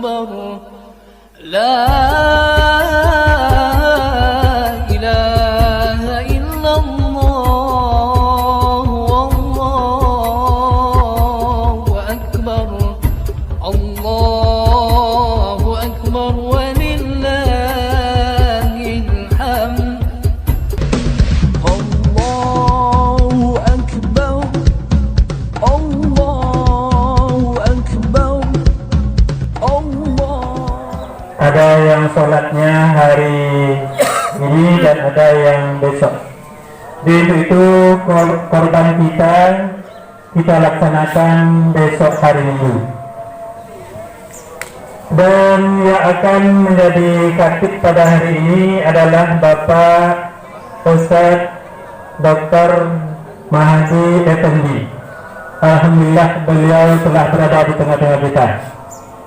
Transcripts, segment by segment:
أكبر لا إله إلا الله والله أكبر الله أكبر ولله الحمد الله أكبر الله أكبر الله. Ada yang sholatnya hari ini dan ada yang besok. Jadi itu korban kita laksanakan besok hari Minggu. Dan yang akan menjadi khatib pada hari ini adalah Bapak Ustadz Dr. Mahdi Effendi. Alhamdulillah beliau telah berada di tengah-tengah kita.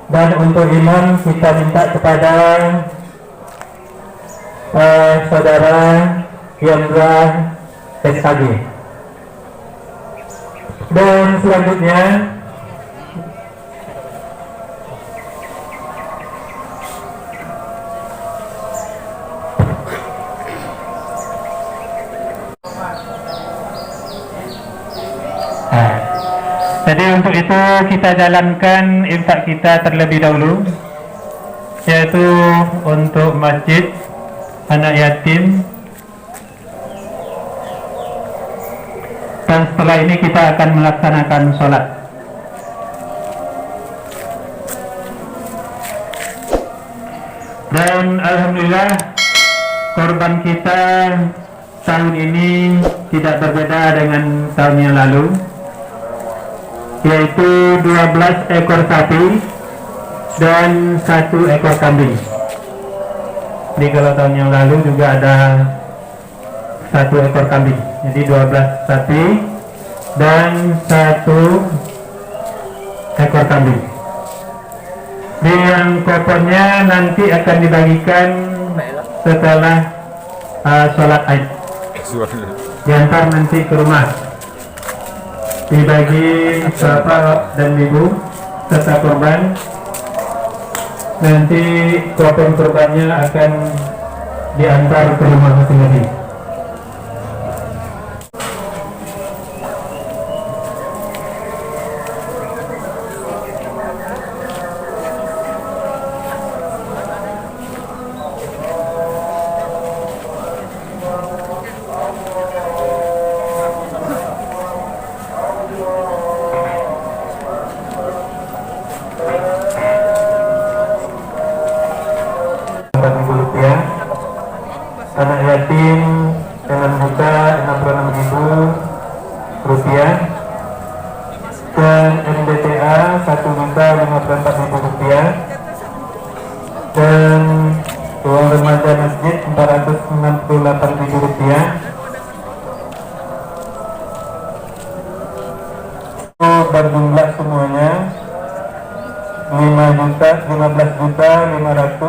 Dan untuk imam kita minta kepada saudara Yandra SAG. Dan selanjutnya jadi untuk itu kita jalankan infak kita terlebih dahulu, yaitu untuk masjid, anak yatim, dan setelah ini kita akan melaksanakan sholat. Dan alhamdulillah korban kita tahun ini tidak berbeda dengan tahun yang lalu, yaitu 12 ekor sapi dan 1 ekor kambing. Jadi kalau tahun yang lalu juga ada 1 ekor kambing, jadi 12 sapi dan 1 ekor kambing. Di yang kuponnya nanti akan dibagikan setelah sholat Aid. Diantar nanti ke rumah, dibagi bapak dan ibu serta korban. Nanti kupon korbannya akan diantar ke rumah masing-masing. Anak yatim dengan buka Rp66.000 dan MDTA Rp1.054.000 dan uang remaja masjid Rp468.000. Berjumlah semuanya Rp15.565.000.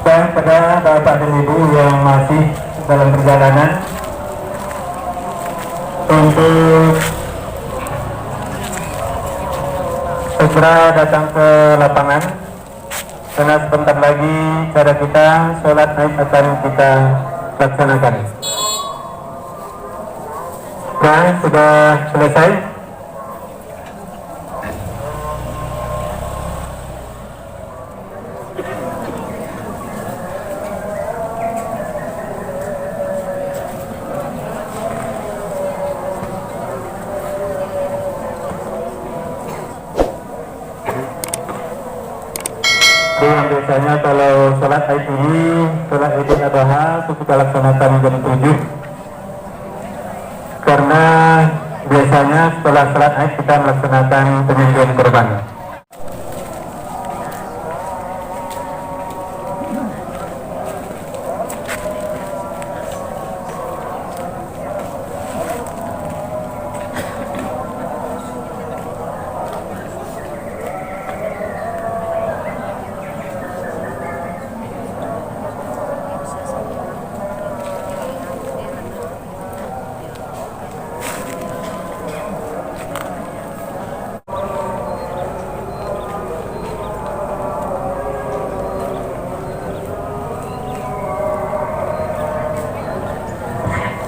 Dan pada bapak dan ibu yang masih dalam perjalanan untuk segera datang ke lapangan, karena sebentar lagi cara kita sholat Aid akan kita laksanakan. Nah, sudah selesai. Yang biasanya kalau sholat Aid ini, sholat Idul Adha itu kita laksanakan jam 7, karena biasanya setelah sholat Aid kita melaksanakan penyembelihan kurban.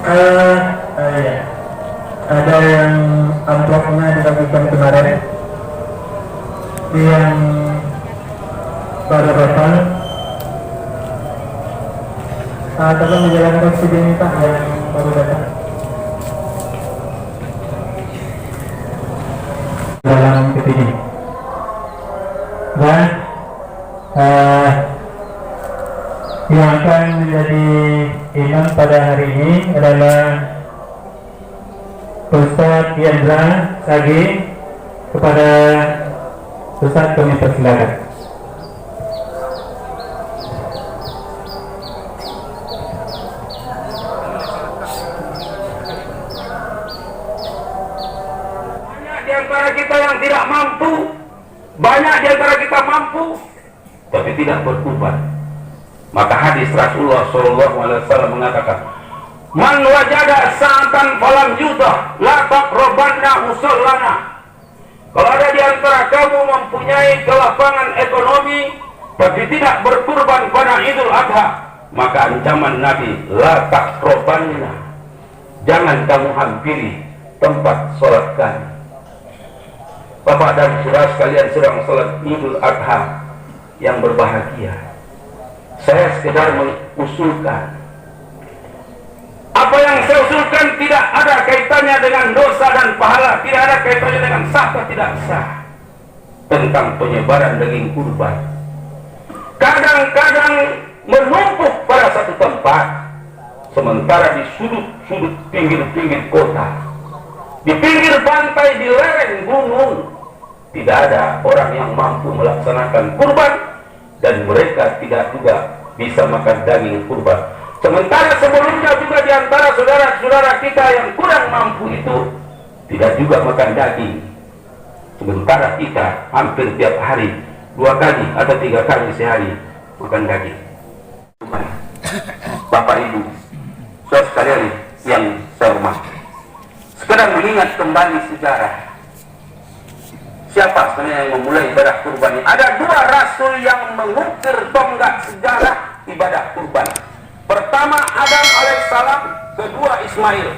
Ya. Ada yang amplopnya dibagikan kemarin, yang baru datang. Tolong menjalankan sidang Pak yang baru datang dalam kesini. Dan yang akan menjadi imam pada hari ini adalah Ustaz Yandra Sagi. Kepada Ustaz kami persilakan. Banyak di antara kita yang tidak mampu, banyak di antara kita mampu, tapi tidak berkurban. Maka hadis Rasulullah SAW mengatakan, "Man wajada sa'atan falam yudah, la taqrabanna musallana." Kalau ada di antara kamu mempunyai kelapangan ekonomi, tapi tidak berkurban pada Idul Adha, maka ancaman Nabi, la taqrabanna, jangan kamu hampiri tempat sholat kami. Bapak dan saudara sekalian sedang sholat Idul Adha yang berbahagia. Saya sekedar mengusulkan, apa yang saya usulkan tidak ada kaitannya dengan dosa dan pahala, tidak ada kaitannya dengan sah atau tidak sah, tentang penyebaran daging kurban. Kadang-kadang menumpuk pada satu tempat, sementara di sudut-sudut pinggir-pinggir kota, di pinggir pantai, di lereng gunung, tidak ada orang yang mampu melaksanakan kurban, dan mereka tidak juga bisa makan daging kurban. Sementara sebelumnya juga di antara saudara-saudara kita yang kurang mampu itu tidak juga makan daging. Sementara kita hampir tiap hari 2 kali atau 3 kali sehari makan daging. Bapak Ibu, saudara sekalian yang saya hormati, sekedar mengingat kembali sejarah. Siapa sebenarnya yang memulai ibadah kurban ini? Ada 2 rasul yang mengukir tonggak sejarah ibadah kurban. Pertama Adam alaihissalam, kedua Ismail.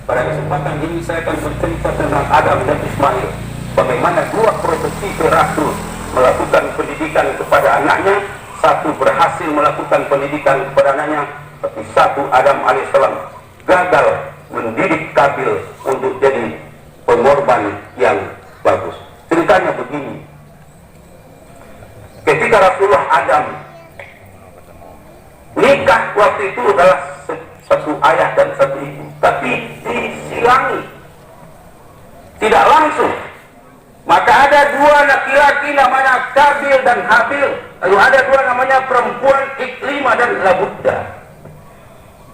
Pada kesempatan ini saya akan bercerita tentang Adam dan Ismail, bagaimana 2 profesi rasul melakukan pendidikan kepada anaknya. Satu berhasil melakukan pendidikan kepada anaknya, tapi satu Adam alaihissalam gagal mendidik Kabil untuk jadi pengorban yang bagus. Ceritanya begini, ketika Rasulullah Adam nikah, waktu itu adalah satu ayah dan satu ibu, tapi disilangi, tidak langsung. Maka ada 2 laki-laki namanya Kabil dan Habil, lalu ada 2 namanya perempuan Iklimah dan Labudda.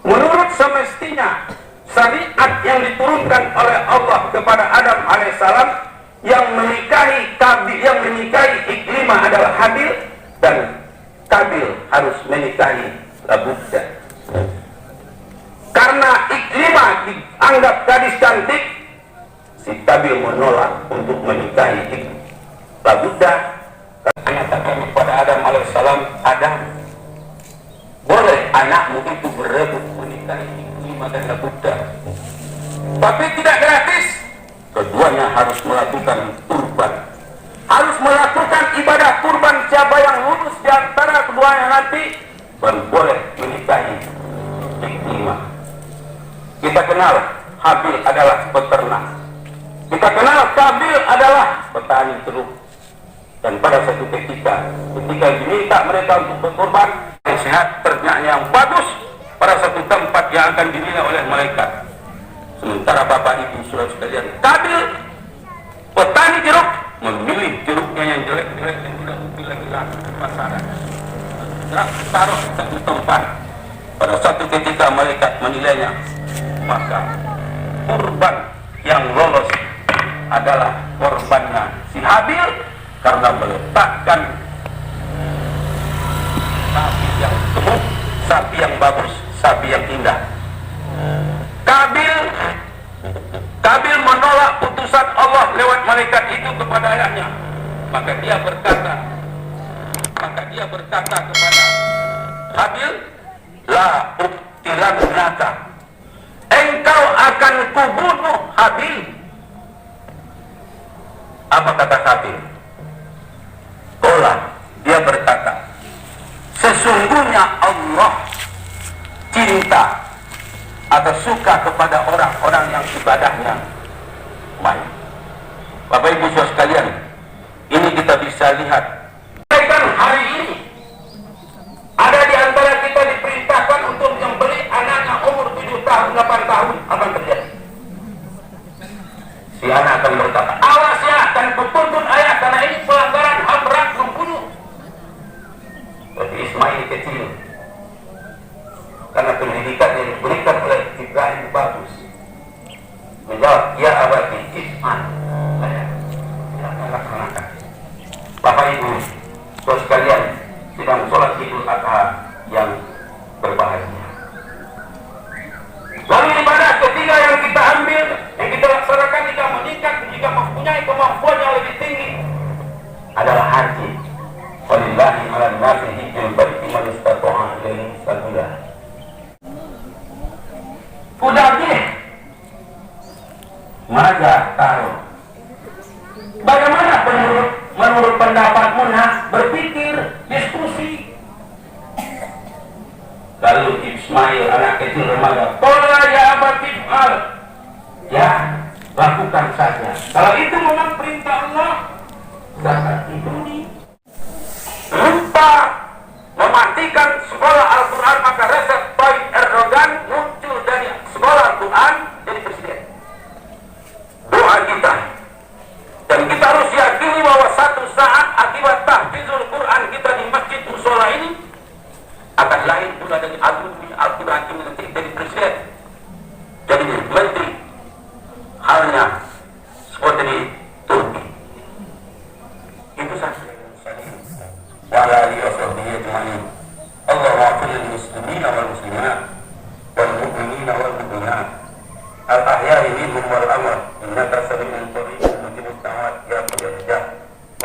Menurut semestinya syariat yang diturunkan oleh Allah kepada Adam alaihissalam, yang menikahi Kabil, yang menikahi Iklimah adalah Habil, dan Kabil harus menikahi Labudda. Karena Iklimah dianggap gadis cantik, si Kabil menolak untuk menikahi Labudda. Menyatakan kepada Adam alaihissalam, Adam, boleh anakmu itu berebut menikahi Iklimah dan Labudda, tapi tidak gratis. Keduanya harus melakukan kurban, harus melakukan ibadah kurban. Siapa yang lulus di antara keduanya nanti baru boleh menikahi Iklimah. Kita kenal Habil adalah peternak, kita kenal Kabil adalah petani jeruk. Dan pada suatu ketika diminta mereka untuk berkorban, yang sehat, ternak yang bagus, pada satu tempat yang akan dinilai oleh malaikat. Sementara Bapak Ibu saudara sekalian, Kabil petani jeruk memilih jeruknya yang jelek-jelek dan tidak mungkin lagi laku di pasaran. Taruh di satu tempat. Pada satu ketika malaikat menilainya, maka kurban yang lolos adalah korbannya si Habil, karena meletakkan sapi yang gemuk, sapi yang bagus, sapi yang indah. Kabil menolak putusan Allah lewat malaikat itu kepada ayahnya. Maka dia berkata kepada Habil, la uktirannaka, akan kubunuh Habil. Apa kata Habil? Dia berkata, sesungguhnya Allah cinta atau suka kepada orang-orang yang ibadahnya baik. Bapak Ibu Saudara sekalian, ini kita bisa lihat. Hari ini ada di antara kita diperintahkan untuk membeli anaknya umur 7 tahun, 8 tahun, apa yang terjadi? Si anak akan berkata, awas ya, dan kutuntut ayah karena ini pelanggaran HAM berat membunuh. Seperti Ismail kecil, karena pendidikan yang diberikan oleh Ibrahim bagus, menjawab, ya abadi Ismail, saya tidak laksanakan. Bapak Ibu Saudara sekalian, sedang sholat Idul Adha yang berbahagia. Lalu ibadah ketiga yang kita ambil, yang kita laksanakan jika meningkat, jika mempunyai kemampuan yang lebih tinggi, adalah haji. Walillahi ala nasi hijjul baiti man istata'a ilaihi sabila. Udah gini, Maja taruh. Bagaimana menurut pendapatmu, Nah? Berpikir, diskusi. Lalu Ismail anak kecil remaja, "Qala ya abati if'al." Ya, lakukan saja. Kalau itu memang perintah Allah, zakat ini. Lupa mematikan sekolah Al-Quran, maka Recep Tayyip Erdogan muncul dari sekolah Al-Quran jadi presiden. Doa kita, dan kita harus yakini bahwa satu saat akibat tahfizul Quran kita di masjid musola ini akan lahir pula dari Al-Quran ini nanti jadi presiden, jadi menteri, halnya seperti di Turki. Itu saja. Wala alihi wa sahbihi ajma'in. Allahumma ighfir lil muslimina wal muslimat wal mu'minina wal mu'minat al-ahya'i minhum wal amwat innaka sami'un qaribun mujibud da'wat ya qayyum.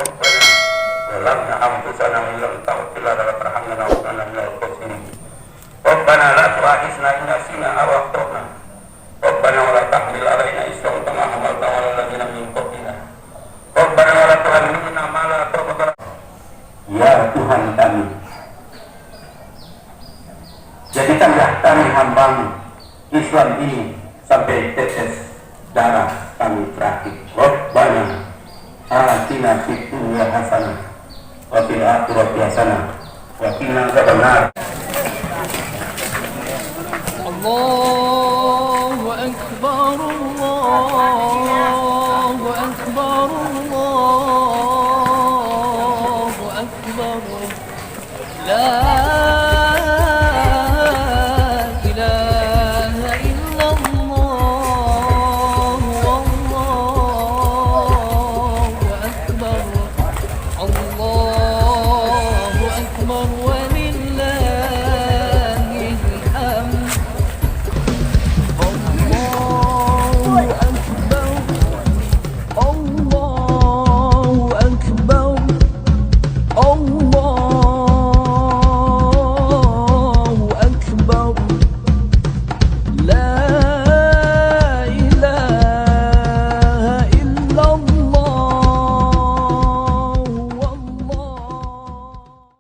Rabbana zalamna anfusana wa lam taghfir lana wa tarhamna lanakunanna minal khasirin. Rabbana la tu'akhidhna in nasina aw akhtana. Rabbana wa la tahmil 'alaina isran kama hamaltahu 'alal ladzina min qablina. Rabbana wa la tuhammilna ma la taqata. Ya Tuhan kami, jadikanlah kami hambamu Islam ini sampai tetes darah kami terakhir. Rabbana atina fid dunya hasanah wa fil akhirati hasanah wa qina adzabannar. Allah